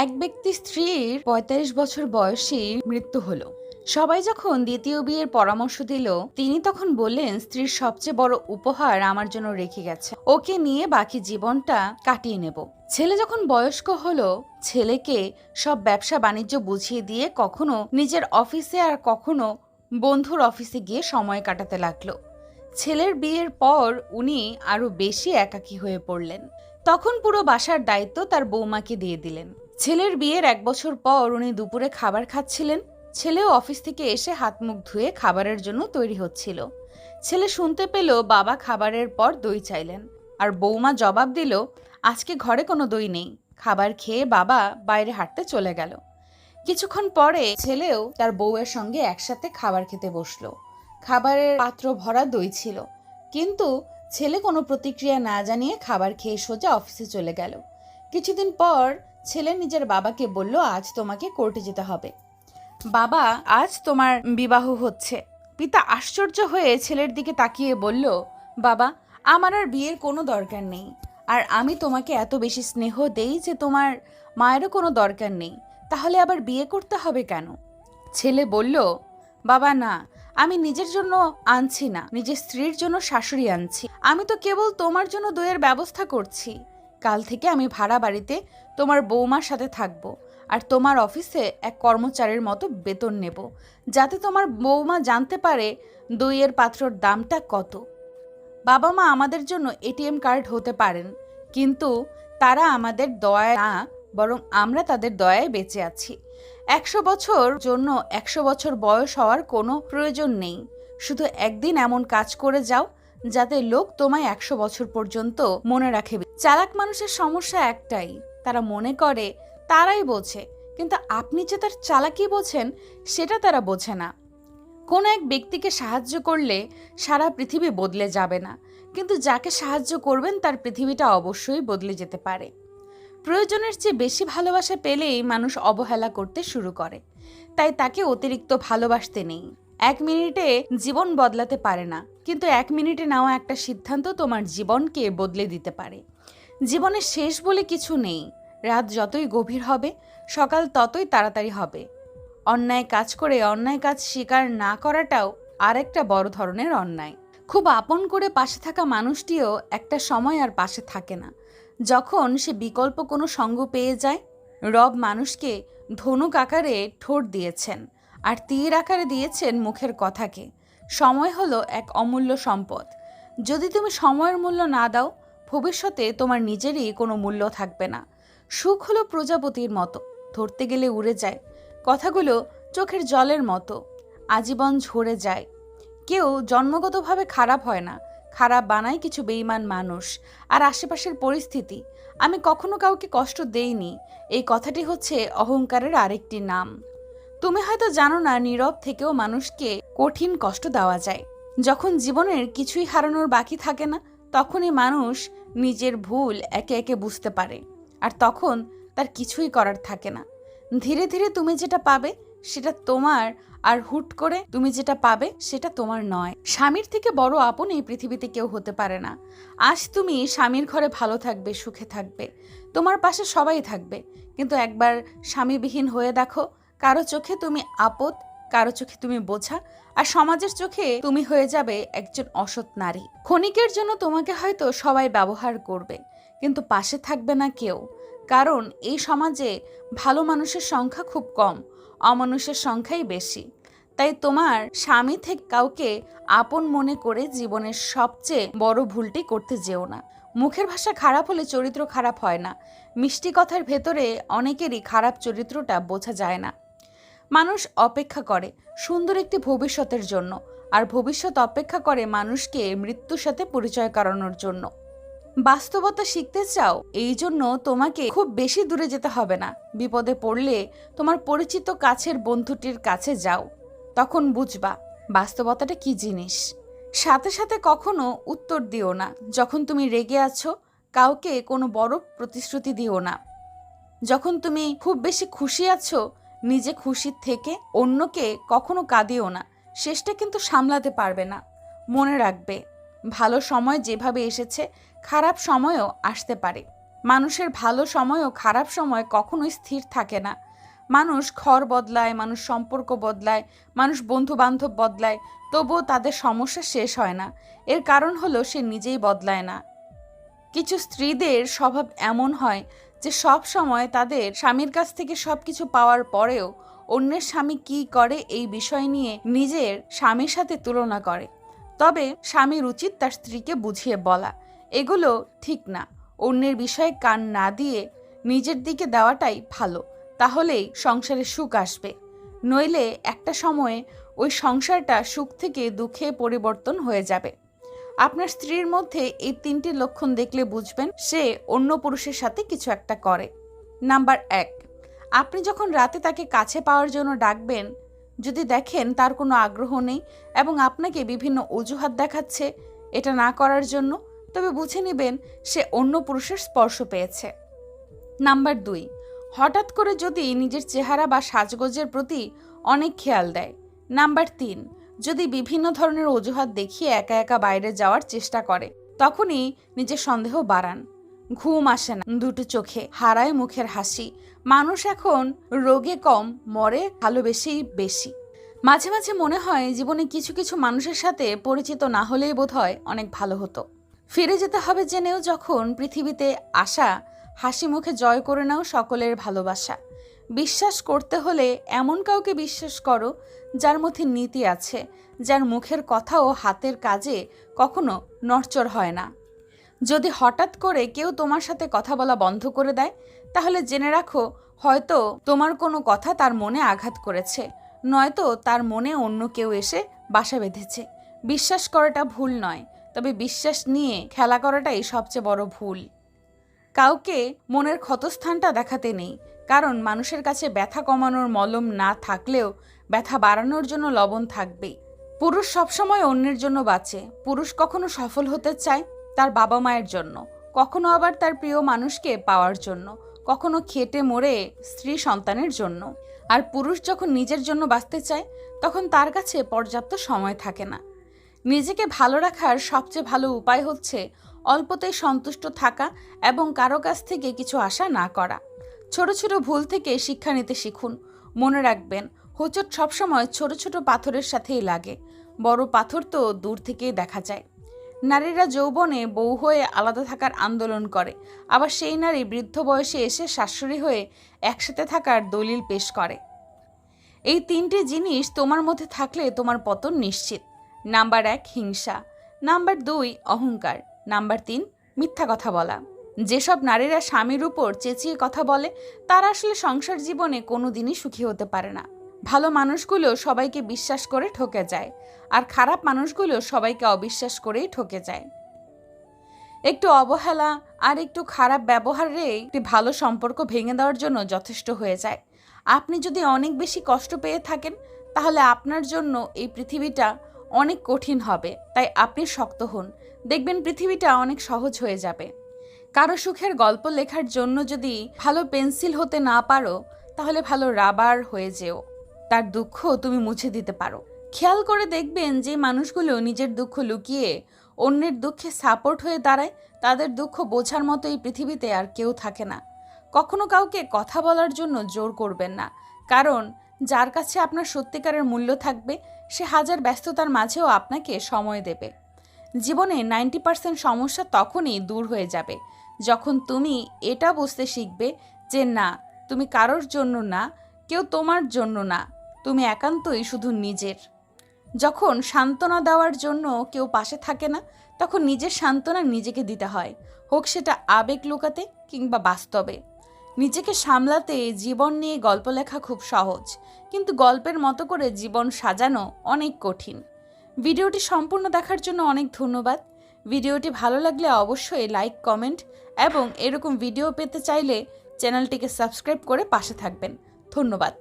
এক ব্যক্তি স্ত্রীর ৪৫ বছর বয়সী মৃত্যু হলো। সবাই যখন দ্বিতীয় বিয়ের পরামর্শ দিল, তিনি তখন বললেন, স্ত্রীর সবচেয়ে বড় উপহার আমার জন্য রেখে গেছে, ওকে নিয়ে বাকি জীবনটা কাটিয়ে নেব। ছেলে যখন বয়স্ক হলো, ছেলেকে সব ব্যবসা বাণিজ্য বুঝিয়ে দিয়ে কখনো নিজের অফিসে আর কখনো বন্ধুর অফিসে গিয়ে সময় কাটাতে লাগলো। ছেলের বিয়ের পর উনি আরো বেশি একাকী হয়ে পড়লেন। তখন পুরো বাসার দায়িত্ব তার বৌমাকে দিয়ে দিলেন। ছেলের বিয়ের ১ বছর পর উনি দুপুরে খাবার খাচ্ছিলেন। ছেলেও অফিস থেকে এসে হাত মুখ ধুয়ে খাবারের জন্য তৈরি হচ্ছিল। ছেলে শুনতে পেল বাবা খাবারের পর দই চাইলেন, আর বৌমা জবাব দিল, আজকে ঘরে কোনো দই নেই। খাবার খেয়ে বাবা বাইরে হাঁটতে চলে গেল। কিছুক্ষণ পরে ছেলেও তার বউয়ের সঙ্গে একসাথে খাবার খেতে বসলো। খাবারের পাত্র ভরা দই ছিল, কিন্তু ছেলে কোনো প্রতিক্রিয়া না জানিয়ে খাবার খেয়ে সোজা অফিসে চলে গেল। কিছুদিন পর ছেলে নিজের বাবাকে বলল, আজ তোমাকে কোর্টে যেতে হবে। বাবা, আজ তোমার বিবাহ হচ্ছে। পিতা আশ্চর্য হয়ে ছেলের দিকে তাকিয়ে বলল, বাবা, আমার আর বিয়ের কোনো দরকার নেই। আর আমি তোমাকে এত বেশি স্নেহ দেই যে তোমার মায়েরও কোনো দরকার নেই। তাহলে আবার বিয়ে করতে হবে কেন? ছেলে বলল, বাবা না, আমি নিজের জন্য আনছি না, নিজের স্ত্রীর জন্য শাশুড়ি আনছি। আমি তো কেবল তোমার জন্য দইয়ের ব্যবস্থা করছি। কাল থেকে আমি ভাড়া বাড়িতে তোমার বৌমার সাথে থাকবো, আর তোমার অফিসে এক কর্মচারীর মতো বেতন নেব, যাতে তোমার বৌমা জানতে পারে দইয়ের পাত্রর দামটা কত। বাবা মা আমাদের জন্য এটিএম কার্ড হতে পারেন, কিন্তু তারা আমাদের দয়ায় না, বরং আমরা তাদের দয়ায় বেঁচে আছি। ১০০ বছর জন্য ১০০ বছর বয়স হওয়ার কোনো প্রয়োজন নেই। শুধু একদিন এমন কাজ করে যাও যাতে লোক তোমায় ১০০ বছর পর্যন্ত মনে রাখে। চালাক মানুষের সমস্যা একটাই, তারা মনে করে তারাই বোঝে, কিন্তু আপনি যে তার চালাকি বোঝেন সেটা তারা বোঝে না। কোনো এক ব্যক্তিকে সাহায্য করলে সারা পৃথিবী বদলে যাবে না, কিন্তু যাকে সাহায্য করবেন তার পৃথিবীটা অবশ্যই বদলে যেতে পারে। প্রয়োজনের চেয়ে বেশি ভালোবাসা পেলেই মানুষ অবহেলা করতে শুরু করে, তাই তাকে অতিরিক্ত ভালোবাসতে নেই। ১ মিনিটে জীবন বদলাতে পারে না, কিন্তু ১ মিনিটে নেওয়া একটা সিদ্ধান্ত তোমার জীবনকে বদলে দিতে পারে। জীবনের শেষ বলে কিছু নেই। রাত যতই গভীর হবে, সকাল ততই তাড়াতাড়ি হবে। অন্যায় কাজ করে অন্যায় কাজ স্বীকার না করাটাও আরেকটা বড় ধরনের অন্যায়। খুব আপন করে পাশে থাকা মানুষটিও একটা সময় আর পাশে থাকে না, যখন সে বিকল্প কোনো সঙ্গ পেয়ে যায়। রব মানুষকে ধনুক আকারে ঠোঁট দিয়েছেন, আর তীর আকারে দিয়েছেন মুখের কথাকে। সময় হলো এক অমূল্য সম্পদ। যদি তুমি সময়ের মূল্য না দাও, ভবিষ্যতে তোমার নিজেরই কোনো মূল্য থাকবে না। সুখ হলো প্রজাপতির মতো, ধরতে গেলে উড়ে যায়। কথাগুলো চোখের জলের মতো, আজীবন ঝরে যায়। কেউ জন্মগতভাবে খারাপ হয় না, খারাপ বানায় কিছু বেঈমান মানুষ আর আশেপাশের পরিস্থিতি। আমি কখনো কাউকে কষ্ট দেইনি, এই কথাটি হচ্ছে অহংকারের আরেকটি নাম। তুমি হয়তো জানো না, নীরব থেকেও মানুষকে কঠিন কষ্ট দেওয়া যায়। যখন জীবনের কিছুই হারানোর বাকি থাকে না, তখনই মানুষ নিজের ভুল একে একে বুঝতে পারে, আর তখন তার কিছুই করার থাকে না। ধীরে ধীরে তুমি যেটা পাবে সেটা তোমার, আর হুট করে তুমি যেটা পাবে সেটা তোমার নয়। স্বামীর থেকে বড় আপন এই পৃথিবীতে কেউ হতে পারে না। আজ তুমি স্বামীর ঘরে ভালো থাকবে, সুখে থাকবে, তোমার পাশে সবাই থাকবে, কিন্তু একবার স্বামীবিহীন হয়ে দেখো, কারো চোখে তুমি আপদ, কারো চোখে তুমি বোঝা, আর সমাজের চোখে তুমি হয়ে যাবে একজন অসৎ নারী। ক্ষণিকের জন্য তোমাকে হয়তো সবাই ব্যবহার করবে, কিন্তু পাশে থাকবে না কেউ, কারণ এই সমাজে ভালো মানুষের সংখ্যা খুব কম, অমানুষের সংখ্যাই বেশি। তাই তোমার স্বামী থেকে কাউকে আপন মনে করে জীবনের সবচেয়ে বড় ভুলটি করতে যেও না। মুখের ভাষা খারাপ হলে চরিত্র খারাপ হয় না। মিষ্টি কথার ভেতরে অনেকেরই খারাপ চরিত্রটা বোঝা যায় না। মানুষ অপেক্ষা করে সুন্দর একটি ভবিষ্যতের জন্য, আর ভবিষ্যৎ অপেক্ষা করে মানুষকে মৃত্যুর সাথে পরিচয় করানোর জন্য। বাস্তবতা শিখতে চাও, এই জন্য তোমাকে খুব বেশি দূরে যেতে হবে না। বিপদে পড়লে তোমার পরিচিত কাছের বন্ধুটির কাছে যাও, তখন বুঝবা বাস্তবতাটা কি জিনিস। সাথে সাথে কখনো উত্তর দিও না। যখন তুমি রেগে আছো, কাউকে কোনো বড় প্রতিশ্রুতি দিও না। যখন তুমি খুব বেশি খুশি আছো, নিজে খুশির থেকে অন্যকে কখনো কাঁদিও না। শেষটা কিন্তু সামলাতে পারবে না। মনে রাখবে, ভালো সময় যেভাবে এসেছে, খারাপ সময়ও আসতে পারে। মানুষের ভালো সময় ও খারাপ সময় কখনোই স্থির থাকে না। মানুষ ঘর বদলায়, মানুষ সম্পর্ক বদলায়, মানুষ বন্ধু বান্ধব বদলায়, তবুও তাদের সমস্যা শেষ হয় না। এর কারণ হলো সে নিজেই বদলায় না। কিছু স্ত্রীদের স্বভাব এমন হয় যে সব সময় তাদের স্বামীর কাছ থেকে সবকিছু পাওয়ার পরেও অন্যের স্বামী কি করে এই বিষয় নিয়ে নিজের স্বামীর সাথে তুলনা করে। তবে স্বামীর উচিত তার স্ত্রীকে বুঝিয়ে বলা, এগুলো ঠিক না। অন্যের বিষয়ে কান না দিয়ে নিজের দিকে দেওয়াটাই ভালো, তাহলেই সংসারে সুখ আসবে। নইলে একটা সময়ে ওই সংসারটা সুখ থেকে দুঃখে পরিবর্তন হয়ে যাবে। আপনার স্ত্রীর মধ্যে এই 3টি লক্ষণ দেখলে বুঝবেন সে অন্য পুরুষের সাথে কিছু একটা করে। নাম্বার 1, আপনি যখন রাতে তাকে কাছে পাওয়ার জন্য ডাকবেন, যদি দেখেন তার কোনো আগ্রহ নেই এবং আপনাকে বিভিন্ন অজুহাত দেখাচ্ছে এটা না করার জন্য, তবে বুঝে নেবেন সে অন্য পুরুষের স্পর্শ পেয়েছে। নাম্বার 2, হঠাৎ করে যদি নিজের চেহারা বা সাজগোজের প্রতি অনেক খেয়াল দেয়। নাম্বার 3, যদি বিভিন্ন ধরনের অজুহাত দেখিয়ে একা একা বাইরে যাওয়ার চেষ্টা করে, তখনই নিজের সন্দেহ বাড়ান। ঘুম আসে না দুটো চোখে, হারায় মুখের হাসি। মানুষ এখন রোগে কম, মরে ভালোবেসেই বেশি। মাঝে মাঝে মনে হয় জীবনে কিছু কিছু মানুষের সাথে পরিচিত না হলেই বোধহয় অনেক ভালো হতো। ফিরে যেতে হবে জেনেও যখন পৃথিবীতে আসা, হাসি মুখে জয় করে নাও সকলের ভালোবাসা। বিশ্বাস করতে হলে এমন কাউকে বিশ্বাস করো যার মধ্যে নীতি আছে, যার মুখের কথা ও হাতের কাজে কখনো নড়চড় হয় না। যদি হঠাৎ করে কেউ তোমার সাথে কথা বলা বন্ধ করে দেয়, তাহলে জেনে রাখো হয়তো তোমার কোনো কথা তার মনে আঘাত করেছে, নয়তো তার মনে অন্য কেউ এসে বাসা বেঁধেছে। বিশ্বাস করাটা ভুল নয়, তবে বিশ্বাস নিয়ে খেলা করাটাই সবচেয়ে বড় ভুল। কাউকে মনের ক্ষতস্থানটা দেখাতে নেই, কারণ মানুষের কাছে ব্যথা কমানোর মলম না থাকলেও ব্যথা বাড়ানোর জন্য লবণ থাকবেই। পুরুষ সবসময় অন্যের জন্য বাঁচে। পুরুষ কখনো সফল হতে চায় তার বাবা মায়ের জন্য, কখনো আবার তার প্রিয় মানুষকে পাওয়ার জন্য, কখনো খেটে মরে স্ত্রী সন্তানের জন্য। আর পুরুষ যখন নিজের জন্য বাঁচতে চায় তখন তার কাছে পর্যাপ্ত সময় থাকে না। নিজেকে ভালো রাখার সবচেয়ে ভালো উপায় হচ্ছে অল্পতেই সন্তুষ্ট থাকা এবং কারো কাছ থেকে কিছু আশা না করা। ছোট ছোট ভুল থেকে শিক্ষা নিতে শিখুন। মনে রাখবেন, হোঁচট সবসময় ছোট ছোট পাথরের সাথেই লাগে, বড় পাথর তো দূর থেকেই দেখা যায়। নারীরা যৌবনে বউ হয়ে আলাদা থাকার আন্দোলন করে, আবার সেই নারী বৃদ্ধ বয়সে এসে শাশুড়ি হয়ে একসাথে থাকার দলিল পেশ করে। এই 3টি জিনিস তোমার মধ্যে থাকলে তোমার পতন নিশ্চিত। নাম্বার 1, হিংসা। নাম্বার 2, অহংকার। নাম্বার 3, মিথ্যা কথা বলা। যেসব নারীরা স্বামীর উপর চেঁচিয়ে কথা বলে তারা আসলে সংসার জীবনে কোনো দিনই সুখী হতে পারে না। ভালো মানুষগুলো সবাইকে বিশ্বাস করে ঠকে যায়, আর খারাপ মানুষগুলো সবাইকে অবিশ্বাস করেই ঠকে যায়। একটু অবহেলা আর একটু খারাপ ব্যবহারে একটি ভালো সম্পর্ক ভেঙে দেওয়ার জন্য যথেষ্ট হয়ে যায়। আপনি যদি অনেক বেশি কষ্ট পেয়ে থাকেন, তাহলে আপনার জন্য এই পৃথিবীটা অনেক কঠিন হবে। তাই আপনি শক্ত হন, দেখবেন পৃথিবীটা অনেক সহজ হয়ে যাবে। কারো সুখের গল্প লেখার জন্য যদি ভালো পেন্সিল হতে না পারো, তাহলে ভালো রাবার হয়ে যেও, তার দুঃখ তুমি মুছে দিতে পারো। খেয়াল করে দেখবেন যে মানুষগুলো নিজের দুঃখ লুকিয়ে অন্যের দুঃখে সাপোর্ট হয়ে দাঁড়ায়, তাদের দুঃখ বোঝার মতো এই পৃথিবীতে আর কেউ থাকে না। কখনো কাউকে কথা বলার জন্য জোর করবেন না, কারণ যার কাছে আপনার সত্যিকারের মূল্য থাকবে সে হাজার ব্যস্ততার মাঝেও আপনাকে সময় দেবে। জীবনে 90% সমস্যা তখনই দূর হয়ে যাবে যখন তুমি এটা বুঝতে শিখবে যে না, তুমি কারোর জন্য না, কেউ তোমার জন্য না, তুমি একান্তই শুধু নিজের। যখন সান্ত্বনা দেওয়ার জন্য কেউ পাশে থাকে না, তখন নিজের সান্ত্বনা নিজেকে দিতে হয়, হোক সেটা আবেগ লুকাতে কিংবা বাস্তবে। নিজেকে সামলাতে জীবন নিয়ে গল্প লেখা খুব সহজ, কিন্তু গল্পের মতো করে জীবন সাজানো অনেক কঠিন। ভিডিওটি সম্পূর্ণ দেখার জন্য অনেক ধন্যবাদ। ভিডিওটি ভালো লাগলে অবশ্যই লাইক, কমেন্ট এবং এরকম ভিডিও পেতে চাইলে চ্যানেলটিকে সাবস্ক্রাইব করে পাশে থাকবেন। ধন্যবাদ।